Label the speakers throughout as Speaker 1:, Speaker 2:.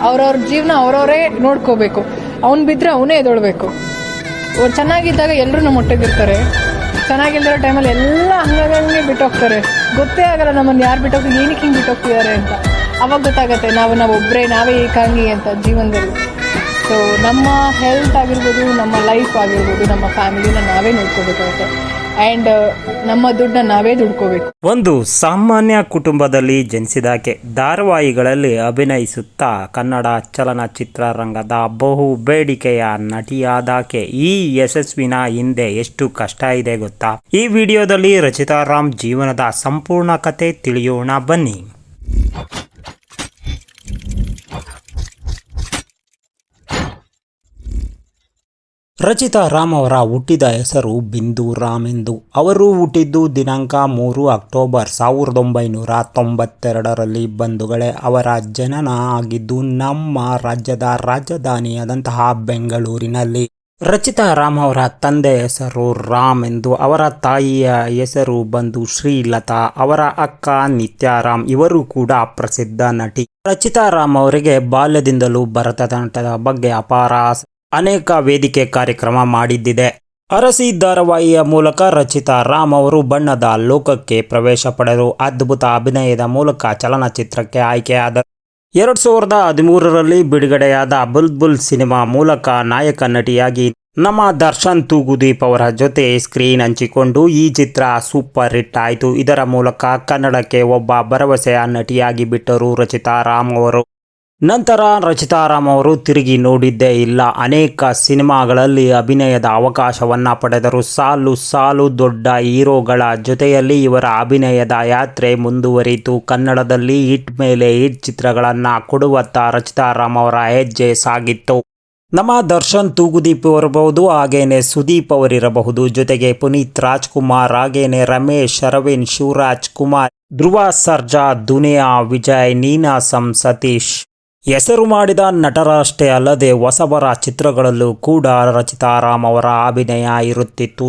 Speaker 1: ಅವ್ರವ್ರ ಜೀವನ ಅವ್ರವರೇ ನೋಡ್ಕೋಬೇಕು. ಅವ್ನು ಬಿದ್ದರೆ ಅವನೇ ಎದೊಳ್ಬೇಕು. ಅವ್ರು ಚೆನ್ನಾಗಿದ್ದಾಗ ಎಲ್ಲರೂ ನಮ್ಮ ಒಟ್ಟಿಗಿರ್ತಾರೆ, ಚೆನ್ನಾಗಿಲ್ದಿರೋ ಟೈಮಲ್ಲಿ ಎಲ್ಲ ಹಂಗೆ ಬಿಟ್ಟೋಗ್ತಾರೆ. ಗೊತ್ತೇ ಆಗಲ್ಲ ನಮ್ಮನ್ನು ಯಾರು ಬಿಟ್ಟೋಗ್ತೀವಿ, ಏನಕ್ಕೆ ಹಿಂಗೆ ಬಿಟ್ಟೋಗ್ತಿದ್ದಾರೆ ಅಂತ. ಅವಾಗ ಗೊತ್ತಾಗತ್ತೆ ನಾವೊಬ್ಬರೇ, ನಾವೇ ಏಕಾಂಗಿ ಅಂತ ಜೀವನದಲ್ಲಿ. ಸೊ ನಮ್ಮ ಹೆಲ್ತ್ ಆಗಿರ್ಬೋದು, ನಮ್ಮ ಲೈಫ್ ಆಗಿರ್ಬೋದು, ನಮ್ಮ ಫ್ಯಾಮಿಲಿನ ನಾವೇ ನೋಡ್ಕೋಬೇಕಾಗುತ್ತೆ. ಆ್ಯಂಡ್ ನಮ್ಮ ದುಡ್ಡನ್ನ ನಾವೇ ದುಡ್ಕೋಬೇಕು.
Speaker 2: ಒಂದು ಸಾಮಾನ್ಯ ಕುಟುಂಬದಲ್ಲಿ ಜನಿಸಿದಾಕೆ ಧಾರಾವಾಹಿಗಳಲ್ಲಿ ಅಭಿನಯಿಸುತ್ತಾ ಕನ್ನಡ ಚಲನಚಿತ್ರರಂಗದ ಬಹು ಬೇಡಿಕೆಯ ನಟಿಯಾದಾಕೆ ಈ ಯಶಸ್ವಿನ ಹಿಂದೆ ಎಷ್ಟು ಕಷ್ಟ ಇದೆ ಗೊತ್ತಾ? ಈ ವಿಡಿಯೋದಲ್ಲಿ ರಚಿತಾ ರಾಮ್ ಜೀವನದ ಸಂಪೂರ್ಣ ಕತೆ ತಿಳಿಯೋಣ ಬನ್ನಿ. ರಚಿತಾ ರಾಮ್ ಅವರ ಹುಟ್ಟಿದ ಹೆಸರು ಬಿಂದು ರಾಮ್ ಎಂದು. ಅವರು ಹುಟ್ಟಿದ್ದು ದಿನಾಂಕ 3 ಅಕ್ಟೋಬರ್ 1992ರಲ್ಲಿ. ಬಂಧುಗಳೇ, ಅವರ ಜನನ ಆಗಿದ್ದು ನಮ್ಮ ರಾಜ್ಯದ ರಾಜಧಾನಿಯಾದಂತಹ ಬೆಂಗಳೂರಿನಲ್ಲಿ. ರಚಿತಾ ರಾಮ್ ಅವರ ತಂದೆ ಹೆಸರು ರಾಮ್ ಎಂದು. ಅವರ ತಾಯಿಯ ಹೆಸರು ಬಂದು ಶ್ರೀಲತಾ. ಅವರ ಅಕ್ಕ ನಿತ್ಯ ರಾಮ್, ಇವರು ಕೂಡ ಪ್ರಸಿದ್ಧ ನಟಿ. ರಚಿತಾ ರಾಮ್ ಅವರಿಗೆ ಬಾಲ್ಯದಿಂದಲೂ ಭರತನಾಟ್ಯದ ಬಗ್ಗೆ ಅಪಾರ ಅನೇಕ ವೇದಿಕೆ ಕಾರ್ಯಕ್ರಮ ಮಾಡಿದ್ದಿದೆ. ಅರಸಿ ಧಾರಾವಾಹಿಯ ಮೂಲಕ ರಚಿತಾ ರಾಮ್ ಅವರು ಬಣ್ಣದ ಲೋಕಕ್ಕೆ ಪ್ರವೇಶ ಪಡೆದರು. ಅದ್ಭುತ ಅಭಿನಯದ ಮೂಲಕ ಚಲನಚಿತ್ರಕ್ಕೆ ಆಯ್ಕೆಯಾದರು. 2013ರಲ್ಲಿ ಬಿಡುಗಡೆಯಾದ ಬುಲ್ಬುಲ್ ಸಿನಿಮಾ ಮೂಲಕ ನಾಯಕ ನಟಿಯಾಗಿ ನಮ್ಮ ದರ್ಶನ್ ತೂಗುದೀಪ್ ಅವರ ಜೊತೆ ಸ್ಕ್ರೀನ್ ಹಂಚಿಕೊಂಡು ಈ ಚಿತ್ರ ಸೂಪರ್ ಹಿಟ್ ಆಯಿತು. ಇದರ ಮೂಲಕ ಕನ್ನಡಕ್ಕೆ ಒಬ್ಬ ಭರವಸೆಯ ನಟಿಯಾಗಿ ಬಿಟ್ಟರು ರಚಿತಾ ರಾಮ್ ಅವರು. ನಂತರ ರಚಿತಾ ರಾಮ್ ಅವರು ತಿರುಗಿ ನೋಡಿದ್ದೇ ಇಲ್ಲ. ಅನೇಕ ಸಿನಿಮಾಗಳಲ್ಲಿ ಅಭಿನಯದ ಅವಕಾಶವನ್ನು ಪಡೆದರು. ಸಾಲು ದೊಡ್ಡ ಹೀರೋಗಳ ಜೊತೆಯಲ್ಲಿ ಇವರ ಅಭಿನಯದ ಯಾತ್ರೆ ಮುಂದುವರಿಯಿತು. ಕನ್ನಡದಲ್ಲಿ ಹಿಟ್ ಮೇಲೆ ಹಿಟ್ ಚಿತ್ರಗಳನ್ನು ಕೊಡುವತ್ತ ರಚಿತಾ ರಾಮ್ ಅವರ ಹೆಜ್ಜೆ ಸಾಗಿತ್ತು. ನಮ್ಮ ದರ್ಶನ್ ತೂಗುದೀಪ್ ಇರಬಹುದು, ಹಾಗೇನೆ ಸುದೀಪ್ ಅವರಿರಬಹುದು, ಜೊತೆಗೆ ಪುನೀತ್ ರಾಜ್ಕುಮಾರ್, ಹಾಗೇನೆ ರಮೇಶ್ ಅರವಿಂದ್, ಶಿವರಾಜ್ ಕುಮಾರ್, ಧ್ರುವ ಸರ್ಜಾ, ದುನಿಯಾ ವಿಜಯ್, ನೀನಾಸಂ ಸತೀಶ್ ಹೆಸರು ಮಾಡಿದ ನಟರಷ್ಟೇ ಅಲ್ಲದೆ ಹೊಸಬರ ಚಿತ್ರಗಳಲ್ಲೂ ಕೂಡ ರಚಿತಾ ರಾಮ್ ಅವರ ಅಭಿನಯ ಇರುತ್ತಿತ್ತು.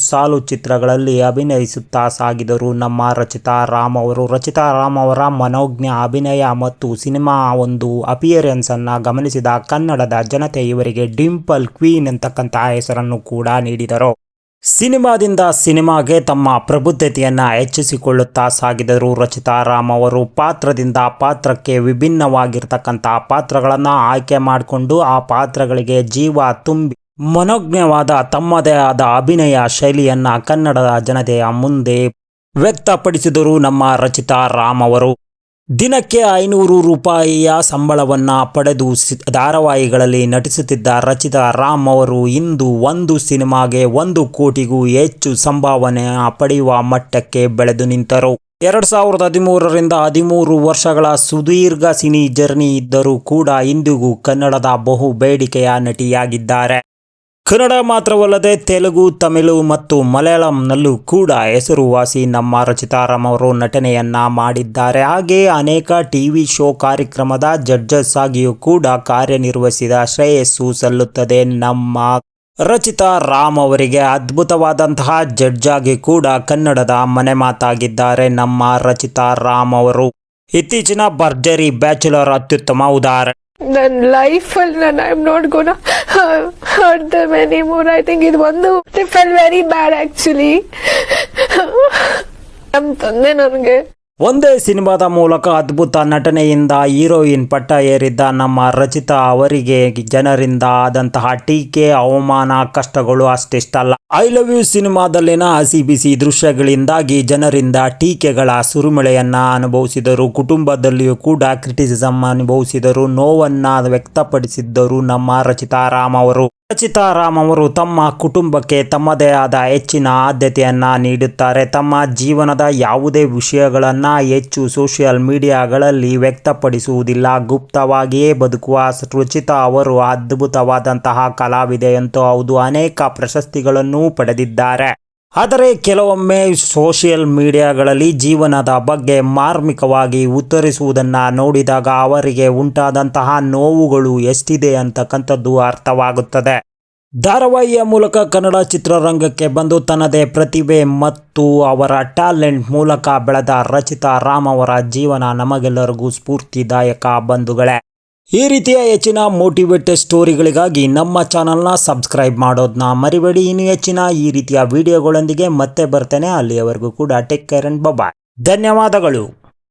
Speaker 2: ಸಾಲು ಚಿತ್ರಗಳಲ್ಲಿ ಅಭಿನಯಿಸುತ್ತಾ ಸಾಗಿದರು ನಮ್ಮ ರಚಿತಾ ರಾಮ್ ಅವರು. ರಚಿತಾ ರಾಮ್ ಅವರ ಮನೋಜ್ಞ ಅಭಿನಯ ಮತ್ತು ಸಿನಿಮಾ ಒಂದು ಅಪಿಯರೆನ್ಸ್ ಅನ್ನು ಗಮನಿಸಿದ ಕನ್ನಡದ ಜನತೆ ಇವರಿಗೆ ಡಿಂಪಲ್ ಕ್ವೀನ್ ಅಂತಕ್ಕಂಥ ಹೆಸರನ್ನು ಕೂಡ ನೀಡಿದರು. ಸಿನಿಮಾದಿಂದ ಸಿನಿಮಾಗೆ ತಮ್ಮ ಪ್ರಬುದ್ಧತೆಯನ್ನು ಹೆಚ್ಚಿಸಿಕೊಳ್ಳುತ್ತಾ ಸಾಗಿದರು ರಚಿತಾ ರಾಮ್ ಅವರು. ಪಾತ್ರದಿಂದ ಪಾತ್ರಕ್ಕೆ ವಿಭಿನ್ನವಾಗಿರ್ತಕ್ಕಂಥ ಪಾತ್ರಗಳನ್ನು ಆಯ್ಕೆ ಮಾಡಿಕೊಂಡು ಆ ಪಾತ್ರಗಳಿಗೆ ಜೀವ ತುಂಬಿ ಮನೋಜ್ಞವಾದ ತಮ್ಮದೇ ಆದ ಅಭಿನಯ ಶೈಲಿಯನ್ನು ಕನ್ನಡದ ಜನತೆಯ ಮುಂದೆ ವ್ಯಕ್ತಪಡಿಸಿದರು ನಮ್ಮ ರಚಿತಾ ರಾಮ್ ಅವರು. ದಿನಕ್ಕೆ 500 ರೂಪಾಯಿಯ ಸಂಬಳವನ್ನು ಪಡೆದು ಧಾರಾವಾಹಿಗಳಲ್ಲಿ ನಟಿಸುತ್ತಿದ್ದ ರಚಿತಾ ರಾಮ್ ಅವರು ಇಂದು ಒಂದು ಸಿನಿಮಾಗೆ 1 ಕೋಟಿಗೂ ಹೆಚ್ಚು ಸಂಭಾವನೆ ಪಡೆಯುವ ಮಟ್ಟಕ್ಕೆ ಬೆಳೆದು ನಿಂತರು. 2013ರಿಂದ 13 ವರ್ಷಗಳ ಸುದೀರ್ಘ ಸಿನಿ ಜರ್ನಿ ಇದ್ದರೂ ಕೂಡ ಇಂದಿಗೂ ಕನ್ನಡದ ಬಹು ಬೇಡಿಕೆಯ ನಟಿಯಾಗಿದ್ದಾರೆ. ಕನ್ನಡ ಮಾತ್ರವಲ್ಲದೆ ತೆಲುಗು, ತಮಿಳು ಮತ್ತು ಮಲಯಾಳಂನಲ್ಲೂ ಕೂಡ ಹೆಸರುವಾಸಿ ನಮ್ಮ ರಚಿತಾ ರಾಮ್ ಅವರು ನಟನೆಯನ್ನ ಮಾಡಿದ್ದಾರೆ. ಹಾಗೆ ಅನೇಕ ಟಿವಿ ಶೋ ಕಾರ್ಯಕ್ರಮದ ಜಡ್ಜಸ್ ಆಗಿಯೂ ಕೂಡ ಕಾರ್ಯನಿರ್ವಹಿಸಿದ ಶ್ರೇಯಸ್ಸು ಸಲ್ಲುತ್ತದೆ ನಮ್ಮ ರಚಿತಾ ರಾಮ್ ಅವರಿಗೆ. ಅದ್ಭುತವಾದಂತಹ ಜಡ್ಜ್ ಆಗಿ ಕೂಡ ಕನ್ನಡದ ಮನೆ ಮಾತಾಗಿದ್ದಾರೆ ನಮ್ಮ ರಚಿತಾ ರಾಮ್ ಅವರು. ಇತ್ತೀಚಿನ ಭರ್ಜರಿ ಬ್ಯಾಚುಲರ್ ಅತ್ಯುತ್ತಮ ಉದಾಹರಣೆ.
Speaker 3: ನನ್ನ ಲೈಫಲ್ಲಿ I'm not gonna hurt them anymore. I think ಇದು ಒಂದು they felt very bad actually. ನಮ್ಮ ತಂದೆ ನನಗೆ
Speaker 2: ಒಂದೇ ಸಿನಿಮಾದ ಮೂಲಕ ಅದ್ಭುತ ನಟನೆಯಿಂದ ಹೀರೋಯಿನ್ ಪಟ್ಟ ಏರಿದ್ದ ನಮ್ಮ ರಚಿತಾ ಅವರಿಗೆ ಜನರಿಂದ ಆದಂತಹ ಟೀಕೆ, ಅವಮಾನ, ಕಷ್ಟಗಳು ಅಷ್ಟಿಷ್ಟಲ್ಲ. ಐ ಲವ್ ಯು ಸಿನಿಮಾದಲ್ಲಿನ ಹಸಿ ಬಿಸಿ ದೃಶ್ಯಗಳಿಂದಾಗಿ ಜನರಿಂದ ಟೀಕೆಗಳ ಸುರಿಮಳೆಯನ್ನ ಅನುಭವಿಸಿದರು. ಕುಟುಂಬದಲ್ಲಿಯೂ ಕೂಡ ಕ್ರಿಟಿಸಿಸಮ್ ಅನುಭವಿಸಿದರು. ನೋವನ್ನ ವ್ಯಕ್ತಪಡಿಸಿದ್ದರು ನಮ್ಮ ರಚಿತಾ ರಾಮ್ ಅವರು. ರಚಿತಾ ರಾಮ್ ಅವರು ತಮ್ಮ ಕುಟುಂಬಕ್ಕೆ ತಮ್ಮದೇ ಆದ ಹೆಚ್ಚಿನ ಆದ್ಯತೆಯನ್ನ ನೀಡುತ್ತಾರೆ. ತಮ್ಮ ಜೀವನದ ಯಾವುದೇ ವಿಷಯಗಳನ್ನು ಹೆಚ್ಚು ಸೋಷಿಯಲ್ ಮೀಡಿಯಾಗಳಲ್ಲಿ ವ್ಯಕ್ತಪಡಿಸುವುದಿಲ್ಲ. ಗುಪ್ತವಾಗಿಯೇ ಬದುಕುವ ರಚಿತಾ ಅವರು ಅದ್ಭುತವಾದಂತಹ ಕಲಾವಿದೆಯಂತೂ ಹೌದು. ಅನೇಕ ಪ್ರಶಸ್ತಿಗಳನ್ನು ಪಡೆದಿದ್ದಾರೆ. ಆದರೆ ಕೆಲವೊಮ್ಮೆ ಸೋಷಿಯಲ್ ಮೀಡಿಯಾಗಳಲ್ಲಿ ಜೀವನದ ಬಗ್ಗೆ ಮಾರ್ಮಿಕವಾಗಿ ಉತ್ತರಿಸುವುದನ್ನು ನೋಡಿದಾಗ ಅವರಿಗೆ ಉಂಟಾದಂತಹ ನೋವುಗಳು ಎಷ್ಟಿದೆ ಅಂತಕ್ಕಂಥದ್ದು ಅರ್ಥವಾಗುತ್ತದೆ. ಧಾರಾವಾಹಿಯ ಮೂಲಕ ಕನ್ನಡ ಚಿತ್ರರಂಗಕ್ಕೆ ಬಂದು ತನ್ನದೇ ಪ್ರತಿಭೆ ಮತ್ತು ಅವರ ಟ್ಯಾಲೆಂಟ್ ಮೂಲಕ ಬೆಳೆದ ರಚಿತಾ ರಾಮ್ ಅವರ ಜೀವನ ನಮಗೆಲ್ಲರಿಗೂ ಸ್ಫೂರ್ತಿದಾಯಕ ಬಂಧುಗಳೇ. ಈ ರೀತಿಯ ಹೆಚ್ಚಿನ ಮೋಟಿವೇಟೆಡ್ ಸ್ಟೋರಿಗಳಿಗಾಗಿ ನಮ್ಮ ಚಾನಲ್ನ ಸಬ್ಸ್ಕ್ರೈಬ್ ಮಾಡೋದನ್ನ ಮರಿಬೇಡಿ. ಇನ್ನು ಹೆಚ್ಚಿನ ಈ ರೀತಿಯ ವಿಡಿಯೋಗಳೊಂದಿಗೆ ಮತ್ತೆ ಬರ್ತೇನೆ. ಅಲ್ಲಿಯವರೆಗೂ ಕೂಡ ಟೇಕ್ ಕೇರ್ ಅಂಡ್ ಬಾಯ್. ಧನ್ಯವಾದಗಳು.